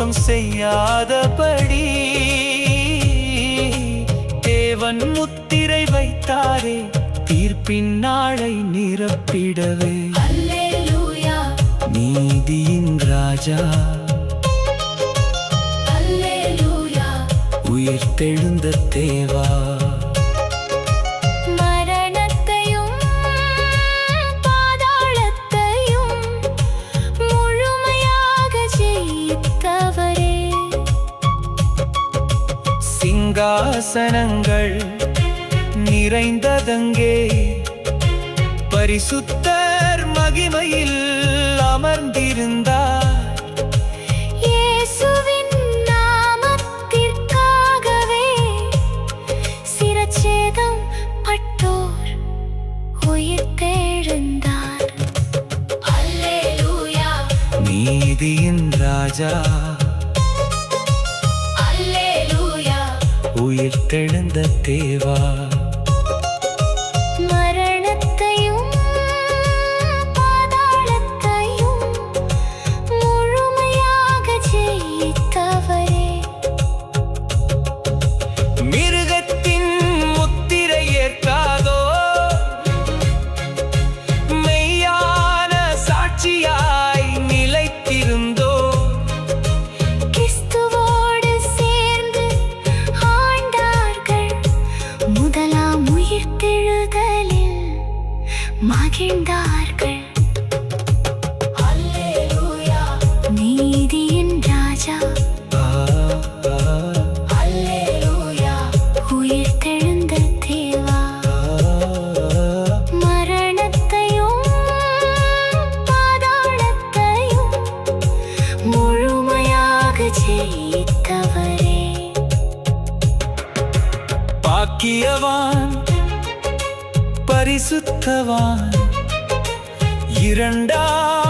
பாவம் செய்யாதபடி தேவன் முத்திரை வைத்தாரே, தீர்ப்பின் நாளை நிரப்பிடவே. அல்லேலூயா, நீதியின் ராஜா, அல்லேலூயா, உயிர்த்தெழுந்த தேவா, மரணத்தையும் பாதாளத்தையும் முழுமையாக ஜெயித்தவரே. சிங்காசனங்கள் நிறைந்ததங்கே, பரிசுத்தர் மகிமையில் அமர்ந்திருந்தார். இயேசுவின் நாமத்திற்காகவே சிரச்சேதம் பட்டோர் உயிர்த்தெழுந்தார். அல்லேலூயா, நீதியின் ராஜா, அல்லேலூயா, உயிர்த்தெழுந்த தேவா, மரணத்தையும் பாதாளத்தையும் முழுமையாக ஜெயித்தவரே. மிருகத்தின் முத்திரை ஏற்காதோ, மெய்யான சாட்சியாய் நிலைத்திருந்தோ, கிறிஸ்துவோடு சேர்ந்து ஆண்டார்கள், முதலாம் உயிர்த்தெழுதலில் மகிழ்ந்தார்கள். அல்லேலூயா, நீதியின் ராஜா, ஆ, ஆ, அல்லேலூயா, உயிர்த்தெழுந்த தேவா, மரணத்தையும் பாதாளத்தையும் முழுமையாக ஜெயித்தவரே. பாக்கியவான் பரிசுத்தவான் இரண்டாம்